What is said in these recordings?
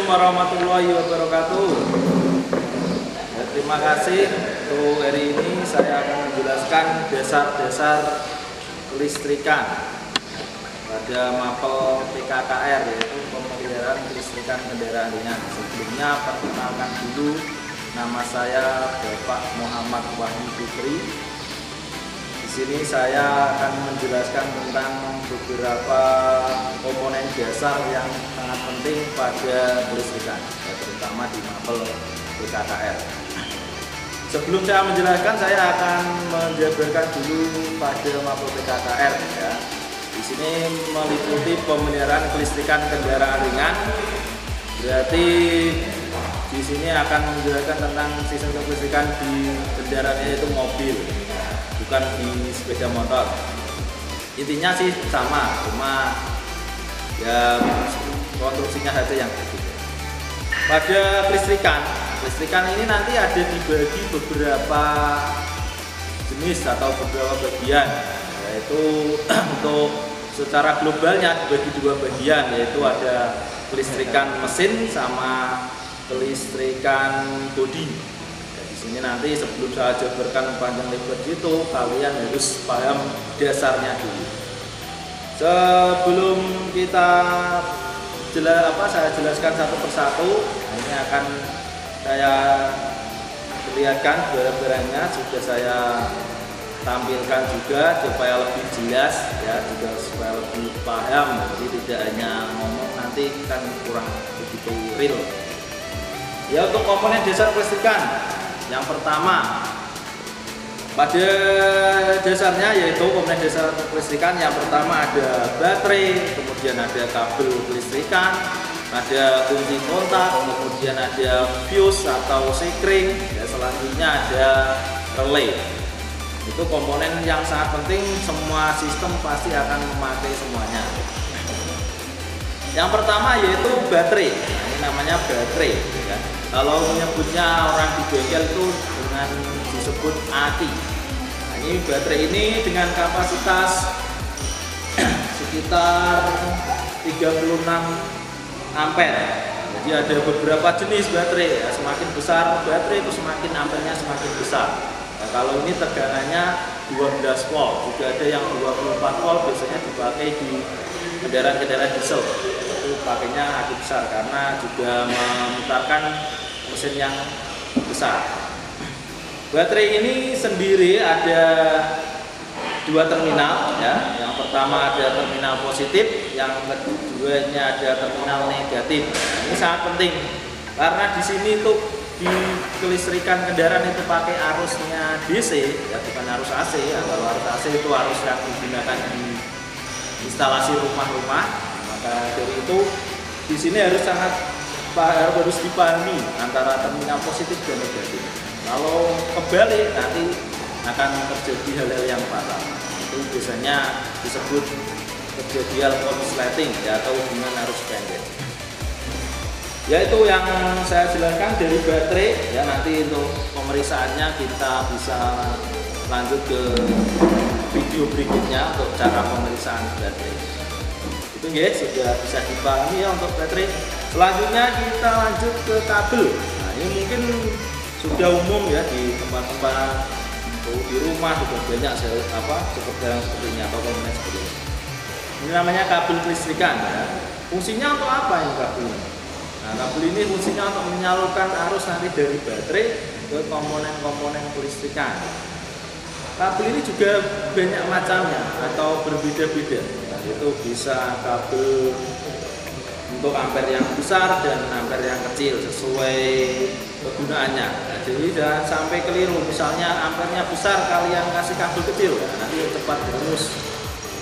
Assalamualaikum warahmatullahi wabarakatuh. Ya, terima kasih. Untuk hari ini saya akan menjelaskan dasar-dasar kelistrikan pada mapel PKKR, yaitu pemeliharaan kelistrikan kendaraan ringan. Sebelumnya perkenalkan dulu, nama saya Bapak Muhammad Wahyu Fikri. Di sini saya akan menjelaskan tentang beberapa komponen dasar yang sangat penting pada kelistrikan, ya, terutama di mapel PKKR. Sebelum saya menjelaskan, saya akan menjabarkan dulu pada mapel PKKR. Ya. Di sini meliputi pemeliharaan kelistrikan kendaraan ringan. Berarti di sini akan menjelaskan tentang sistem kelistrikan di kendaraannya, yaitu mobil, bukan di sepeda motor. Intinya sih sama, cuma ya konstruksinya saja yang berbeda. Pada kelistrikan ini nanti ada dibagi beberapa jenis atau beberapa bagian, yaitu untuk secara globalnya dibagi dua bagian, yaitu ada kelistrikan mesin sama kelistrikan bodi. Di sini nanti sebelum saya jabarkan panjang lebar itu, kalian harus paham dasarnya dulu. Sebelum kita saya jelaskan satu persatu, ini akan saya perlihatkan barang-barangnya, sudah saya tampilkan juga supaya lebih jelas, ya, juga supaya lebih paham. Jadi tidak hanya ngomong nanti kan kurang begitu real. Ya, untuk komponen dasar kelistrikan, yang pertama pada dasarnya, yaitu komponen dasar kelistrikan yang pertama ada baterai, kemudian ada kabel kelistrikan, ada kunci kontak, kemudian ada fuse atau sekring, ya, selanjutnya ada relay. Itu komponen yang sangat penting, semua sistem pasti akan memakai semuanya. Yang pertama yaitu baterai. Nah, ini namanya baterai, ya. Kalau menyebutnya orang di bengkel itu dengan disebut aki. Nah, ini baterai ini dengan kapasitas sekitar 36 ampere. Jadi ada beberapa jenis baterai, ya. Semakin besar baterai itu semakin ampernya semakin besar. Nah, kalau ini tegangannya 12 volt, juga ada yang 24 volt, biasanya dipakai di kendaraan-kendaraan diesel. Itu pakainya aki besar karena juga memutarkan mesin yang besar. Baterai ini sendiri ada dua terminal, ya. Yang pertama ada terminal positif, yang keduanya ada terminal negatif. Ini sangat penting karena di sini tuh di kelistrikan kendaraan itu pakai arusnya DC, ya, bukan arus AC. Ya. Kalau arus AC itu arus yang digunakan di instalasi rumah-rumah. Maka dari itu di sini harus dipahami antara terminal positif dan negatif. Kalau kebalik nanti akan terjadi hal-hal yang fatal. Itu biasanya disebut terjadi korsleting, ya, atau hubungan arus pendek. Yaitu yang saya jelaskan dari baterai, ya. Nanti untuk pemeriksaannya kita bisa lanjut ke video berikutnya untuk cara pemeriksaan baterai. Itu ya sudah bisa dipahami, ya, untuk baterai. Selanjutnya kita lanjut ke kabel. Nah, ini mungkin sudah umum, ya, di tempat-tempat di rumah juga banyak seperti ini atau komponen seperti ini. Ini namanya kabel kelistrikan, ya. Fungsinya untuk apa ini kabel ini? Nah, kabel ini fungsinya untuk menyalurkan arus nanti dari baterai ke komponen-komponen kelistrikan. Kabel ini juga banyak macamnya atau berbeda-beda. Itu bisa kabel untuk ampere yang besar dan ampere yang kecil sesuai kegunaannya. Nah, jadi jangan sampai keliru, misalnya ampernya besar kalian kasih kabel kecil, nanti cepat hangus.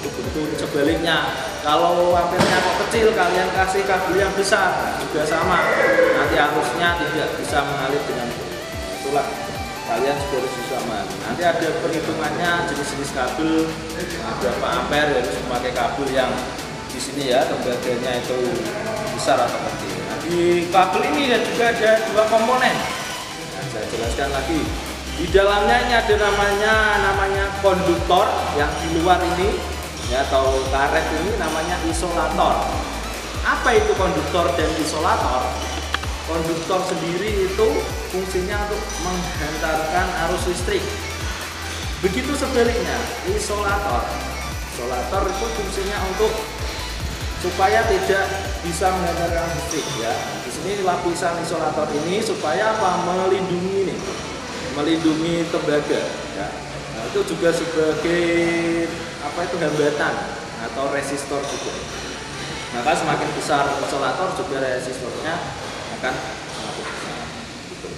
Begitu sebaliknya, kalau ampernya kok kecil kalian kasih kabel yang besar, juga sama, nanti arusnya tidak bisa mengalir dengan baik. Itulah kalian juga harus bisa memahami. Nanti ada perhitungannya jenis-jenis kabel, berapa ampere harus memakai kabel yang di sini, ya, tembaganya itu besar atau kecil. Nah, di kabel ini juga ada dua komponen. Nah, saya jelaskan lagi. Di dalamnya ini ada namanya konduktor, yang di luar ini, ya, atau karet ini namanya isolator. Apa itu konduktor dan isolator? Konduktor sendiri itu fungsinya untuk menghantarkan arus listrik. Begitu sebaliknya, isolator itu fungsinya untuk supaya tidak bisa menghantarkan listrik ya. Di sini lapisan isolator ini supaya apa? Melindungi tembaga ya. Nah, itu juga sebagai hambatan atau resistor juga. Maka semakin besar isolator juga resistornya akan semakin besar. Gitu.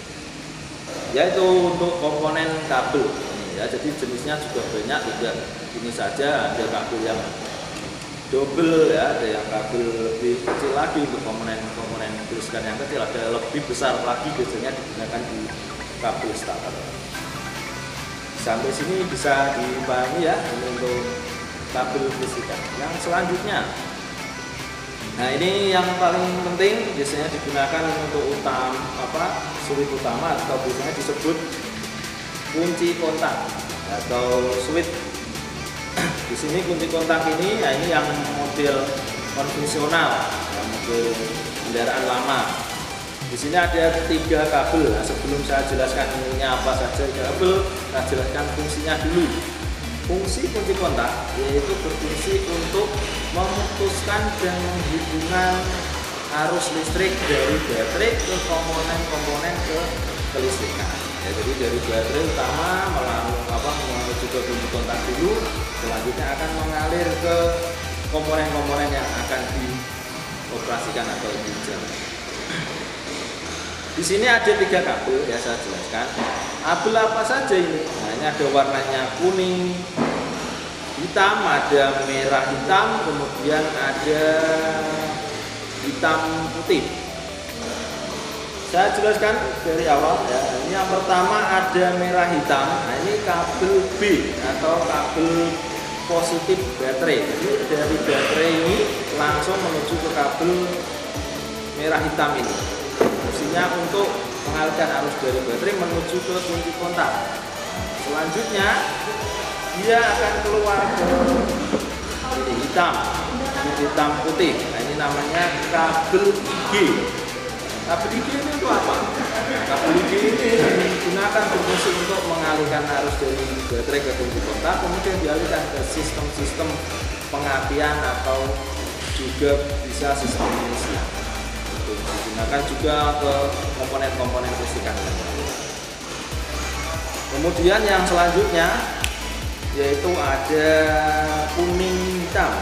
Ya itu untuk komponen kabel. Ya, jadi jenisnya juga banyak, tidak ini saja, ada kabel yang double ya, ada yang kabel lebih kecil lagi untuk komponen listrik yang kecil, ada lebih besar lagi biasanya digunakan di kabel starter. Sampai sini bisa dipahami ya, ini untuk kabel listrik. Yang selanjutnya, nah ini yang paling penting biasanya digunakan untuk switch utama atau biasanya disebut kunci kontak atau switch. Di sini kunci kontak ini, nah ini yang model konvensional, yang model kendaraan lama. Di sini ada 3 kabel. Nah, sebelum saya jelaskan ini apa saja kabel, saya jelaskan fungsinya dulu. Fungsi kunci kontak yaitu berfungsi untuk memutuskan dan menghubungkan arus listrik dari baterai ke komponen kelistrikan. Ya, jadi dari baterai utama menuju ke kunci kontak dulu, selanjutnya akan mengalir ke komponen-komponen yang akan dioperasikan atau dijalankan. Di sini ada 3 kabel ya, saya jelaskan. Kabel apa saja ini? Nah, ini ada warnanya kuning, hitam, ada merah hitam, kemudian ada hitam putih. Saya jelaskan dari awal ya. Ini yang pertama ada merah hitam. Nah, ini kabel B atau kabel positif baterai. Jadi dari baterai ini langsung menuju ke kabel merah hitam ini. Fungsinya untuk mengalirkan arus dari baterai menuju ke kunci kontak. Selanjutnya dia akan keluar ke ini hitam putih. Nah, ini namanya kabel IG. Kabel IG ini untuk apa? Kabel IG ini digunakan berfungsi untuk mengalirkan arus dari baterai ke kunci kontak, kemudian dialihkan ke sistem-sistem pengapian atau juga bisa sistem pengisian. Digunakan juga ke komponen-komponen kelistrikan. Kemudian yang selanjutnya yaitu ada kuning hitam.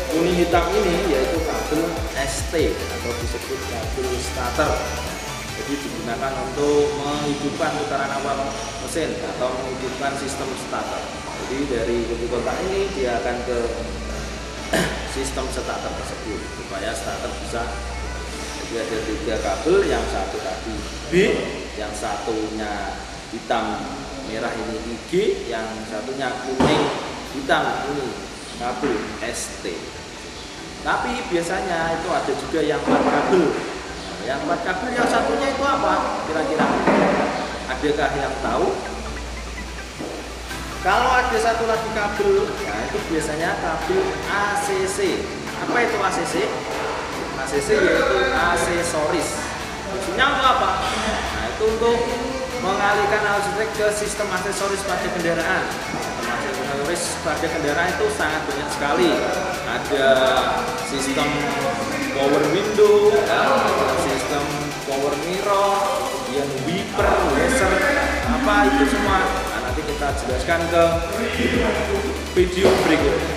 Kuning hitam ini yaitu kabel ST atau disebut kabel starter. Jadi digunakan untuk menghidupkan putaran awal mesin atau menghidupkan sistem starter. Jadi dari kunci kontak ini dia akan ke sistem starter tersebut supaya starter bisa. Jadi ada 3 kabel, yang satu tadi B, yang satunya hitam merah ini IG, yang satunya kuning hitam ini kabel ST. Tapi biasanya itu ada juga yang 4 kabel. Nah, yang 4 kabel yang satunya itu apa? Kira-kira adakah yang tahu? Kalau ada satu lagi kabel, nah itu biasanya kabel ACC. Apa itu ACC? ACC yaitu aksesoris. Fungsinya untuk apa? Nah, itu untuk mengalihkan arus listrik ke sistem aksesoris pada kendaraan. Aksesoris pada kendaraan itu sangat banyak sekali. Ada sistem power window, sistem power mirror, kemudian wiper, laser, apa itu semua. Nah, nanti kita jelaskan ke video berikutnya.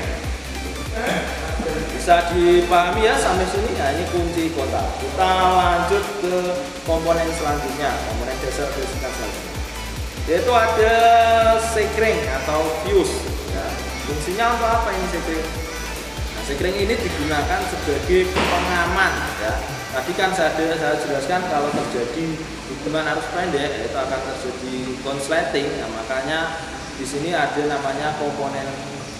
Bisa dipahami ya sampai sini. Ya, ini kunci kontak. Kita lanjut ke komponen selanjutnya, komponen dasar kelistrikan selanjutnya. Yaitu ada sekring atau fuse. Ya. Fungsinya untuk apa ini sekring? Nah, sekring ini digunakan sebagai pengaman. Ya. Tadi kan saya jelaskan kalau terjadi hubungan arus pendek itu akan terjadi konsleting. Nah, makanya di sini ada namanya komponen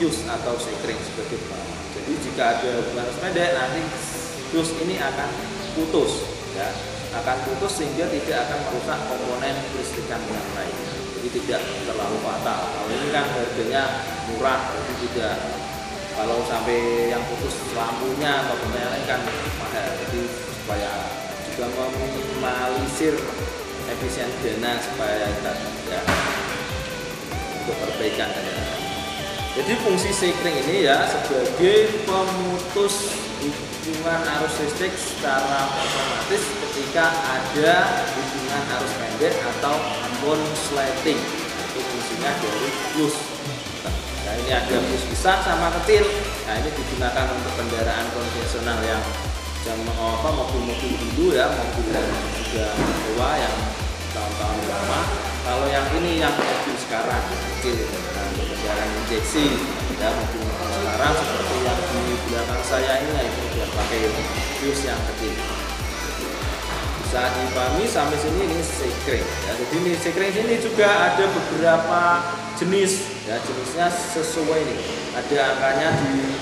fuse atau sekring sebagai pengaman. Jadi jika ada hubungan arus pendek, nanti fuse ini akan putus, ya, akan putus sehingga tidak akan merusak komponen kelistrikan yang lain. Jadi tidak terlalu fatal. Kalau ini kan harganya murah, jadi tidak kalau sampai yang putus lampunya atau lain kan mahal. Jadi supaya juga meminimalisir efisien dana supaya ya untuk perbaikan ya. Jadi fungsi sekring ini ya sebagai pemutus hubungan arus listrik secara otomatis ketika ada hubungan arus pendek atau konsleting. Itu fungsinya dari fuse. Nah, ini ada fuse besar sama kecil. Nah, ini digunakan untuk kendaraan konvensional yang mobil-mobil dulu ya, mobil yang sudah tua yang tahun-tahun lama. Kalau yang ini yang mobil sekarang kecil itu, nah, untuk kendaraan injeksi ya, mobil sekarang seperti yang di belakang saya ini itu sudah pakai fuse yang kecil. Bisa dipahami sampai sini ini sekring ya. Jadi ini sekring sini juga ada beberapa jenis ya, jenisnya sesuai nih. Ada angkanya di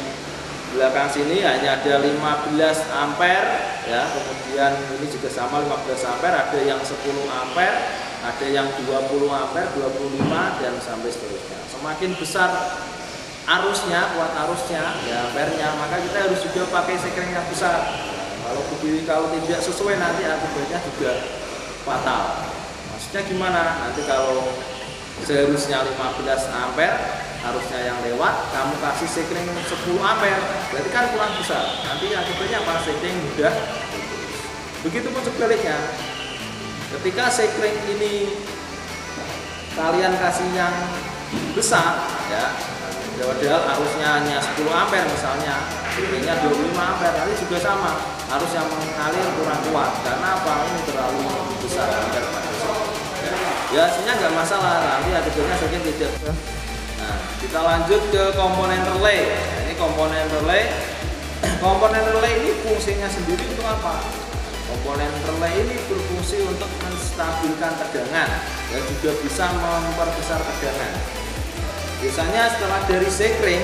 belakang sini hanya ada 15 ampere ya, kemudian ini juga sama 15 ampere, ada yang 10 ampere, ada yang 20 ampere, 25 dan sampai seterusnya. Semakin besar arusnya, kuat arusnya ya ampernya, maka kita harus juga pakai sekring yang besar. Kalau tidak sesuai nanti akibatnya juga fatal. Maksudnya gimana? Nanti kalau seharusnya 15 ampere harusnya yang lewat, kamu kasih sekring 10 ampere, berarti kan kurang besar. Nanti akibatnya apa? Sekring mudah putus. Begitupun sebaliknya, ketika sekring ini kalian kasih yang besar ya, padahal arusnya hanya 10 ampere misalnya, sekringnya 25 ampere, nanti juga sama, arus yang mengalir kurang kuat. Karena apa? Ini terlalu besar ampere pada ya, hasilnya nggak masalah, nanti akibatnya sekring tidak. Nah, kita lanjut ke komponen relay. Nah, ini komponen relay. Komponen relay ini fungsinya sendiri untuk apa? Komponen relay ini berfungsi untuk menstabilkan tegangan dan juga bisa memperbesar tegangan. Biasanya setelah dari sekring,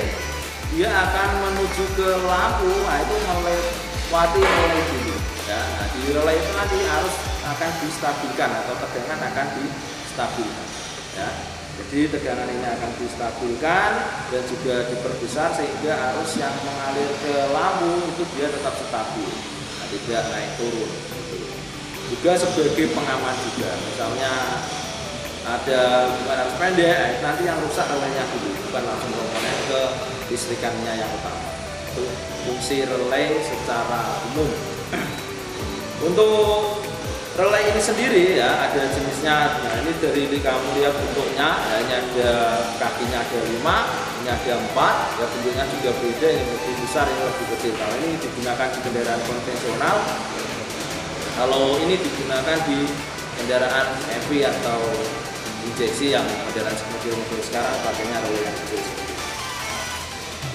dia akan menuju ke lampu. Nah, itu melewati relay dulu. Ya, nah, di relay itu nanti arus akan distabilkan atau tegangan akan distabilkan. Ya. Jadi tegangan ini akan distabilkan dan juga diperbesar sehingga arus yang mengalir ke lampu itu dia tetap stabil, nah, tidak naik turun. Juga sebagai pengaman juga, misalnya ada hubungan arus pendek, nanti yang rusak relaynya dulu, bukan langsung komponen ke listrikannya yang utama. Itu fungsi relay secara umum. Untuk relay ini sendiri ya ada jenisnya. Nah, ini dari kamu lihat bentuknya ya, ini ada kakinya ada 5, ini ada 4 ya, bentuknya juga beda, ini lebih besar, ini lebih kecil. Kalau ini digunakan di kendaraan konvensional, kalau ini digunakan di kendaraan EV atau injeksi yang kendaraan mobil sekarang pakainya relay yang kecil.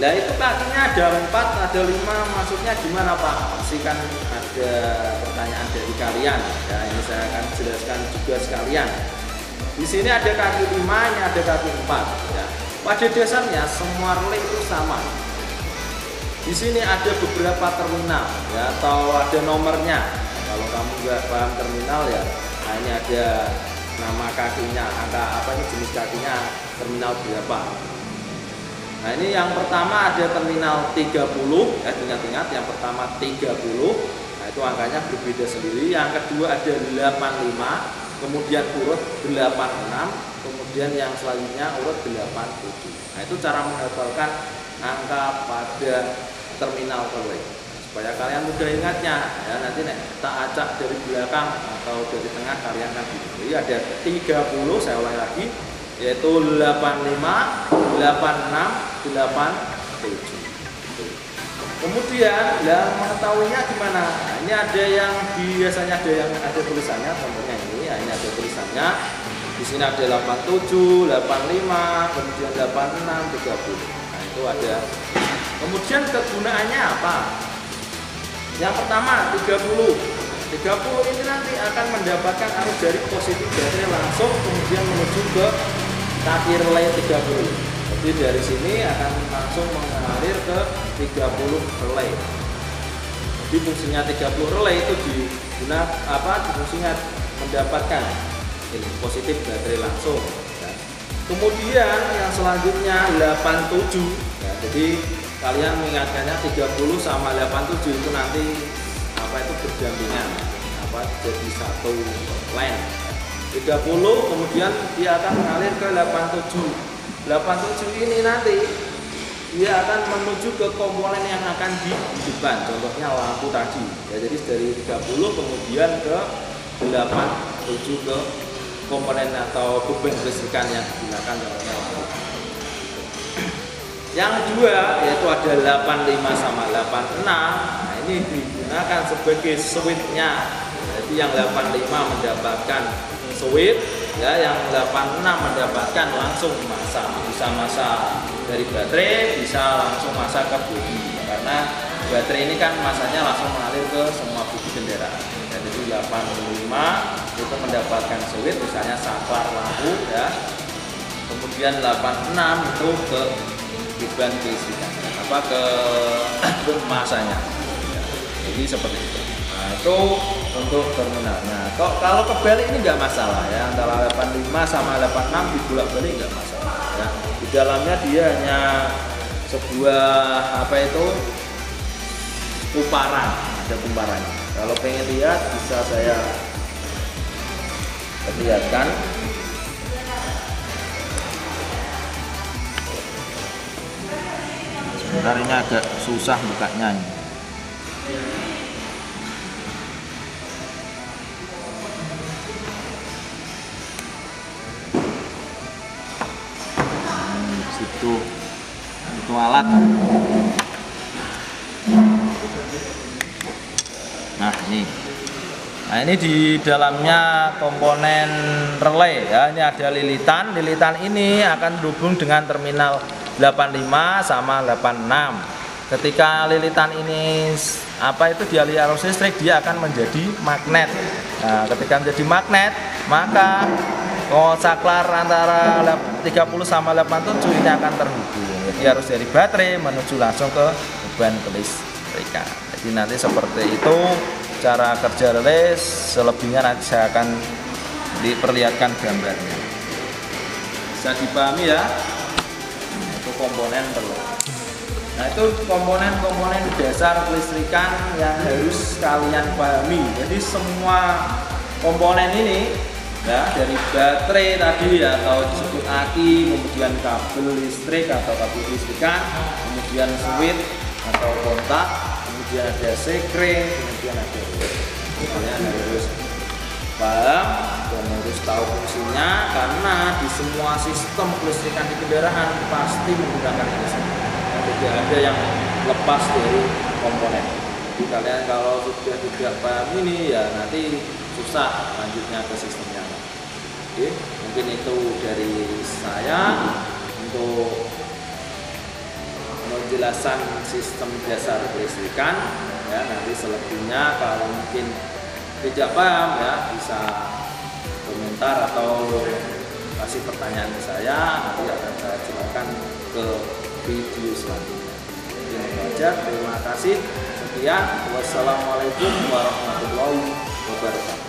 Nah, itu kakinya ada 4, ada 5, maksudnya gimana Pak? Pasti kan ada pertanyaan dari kalian. Ya, ini saya akan jelaskan juga sekalian. Di sini ada kaki 5, ini ada kaki 4. Ya. Pada dasarnya semua relay itu sama. Di sini ada beberapa terminal, ya, atau ada nomornya. Nah, kalau kamu nggak paham terminal ya, nah ini ada nama kakinya, angka apa ini jenis kakinya, terminal berapa. Nah, ini yang pertama ada terminal 30 ya, ingat-ingat yang pertama 30. Nah, itu angkanya berbeda sendiri. Yang kedua ada 85, kemudian urut 86, kemudian yang selanjutnya urut 87. Nah, itu cara menghafalkan angka pada terminal relay. Nah, supaya kalian mudah ingatnya ya, nanti tak acak dari belakang atau dari tengah kalian kan gitu. Jadi ada 30, saya ulangi lagi, yaitu 85, 86, 87. Kemudian mengetahuinya gimana? Nah, ini ada yang biasanya ada yang ada tulisannya, contohnya ini, ya, ini ada tulisannya. Di sini ada 87, 85, kemudian 86, 30. Nah, itu ada. Kemudian kegunaannya apa? Yang pertama 30. 30 ini nanti akan mendapatkan arus dari positif baterai langsung kemudian menuju ke kaki relay 30. Jadi dari sini akan langsung mengalir ke 30 relay. Jadi fungsinya 30 relay itu fungsinya mendapatkan ini positif baterai langsung. Ya. Kemudian yang selanjutnya 87. Ya, jadi kalian mengingatkannya 30 sama 87 itu nanti itu berdampingan jadi satu line. 30 kemudian dia akan mengalir ke 87 ini nanti dia akan menuju ke komponen yang akan dihidupkan, contohnya lampu tadi ya. Jadi dari 30 kemudian ke 87 ke komponen atau beban kelistrikan yang digunakan, contohnya lampu. Yang kedua yaitu ada 85 sama 86. Nah, ini digunakan sebagai switch-nya. Jadi yang 85 mendapatkan switch ya, yang 86 mendapatkan langsung massa, bisa massa dari baterai, bisa langsung massa ke bodi, karena baterai ini kan massanya langsung mengalir ke semua bodi kendaraan. Jadi 85 itu mendapatkan switch, misalnya saklar lampu ya, kemudian 86 itu ke beban kelistrikan ke massanya ya. Jadi seperti itu. Nah, itu untuk terminalnya. Kalau kebalik ini nggak masalah ya, antara 85 sama 86 dibolak-balik nggak masalah ya. Di dalamnya dia hanya sebuah kumparan, ada kumparannya. Kalau pengen lihat bisa saya perlihatkan. Sebentar, ini agak susah bukanya ini. Itu alat. Nah ini di dalamnya komponen relay ya. Ini ada lilitan. Lilitan ini akan terhubung dengan terminal 85 sama 86. Ketika lilitan ini dialiri arus listrik, dia akan menjadi magnet. Nah, ketika menjadi magnet, maka saklar antara 30 sama 87 ini akan terhubung. Jadi harus dari baterai menuju langsung ke beban kelistrikan. Jadi nanti seperti itu cara kerja relay. Selebihnya nanti saya akan diperlihatkan gambarnya. Bisa dipahami ya? Itu komponen relay. Nah, itu komponen-komponen dasar kelistrikan yang harus kalian pahami. Jadi semua komponen ini ya, dari baterai tadi ya, atau disebut aki, kemudian kabel listrik atau kabel listrikan, kemudian switch atau kontak, kemudian ada sekring, kemudian ada kalian harus paham dan harus tahu fungsinya, karena di semua sistem kelistrikan di kendaraan pasti menggunakan listrik. Tidak ada yang lepas dari komponen. Jadi kalian kalau sudah tidak paham ini ya nanti susah lanjutnya ke sistemnya. Oke, mungkin itu dari saya untuk penjelasan sistem dasar kelistrikan ya. Nanti selebihnya kalau mungkin tidak paham ya bisa komentar atau kasih pertanyaan ke saya, nanti akan saya jelaskan ke video selanjutnya. Itu aja, terima kasih. Sekian, wassalamualaikum warahmatullahi wabarakatuh.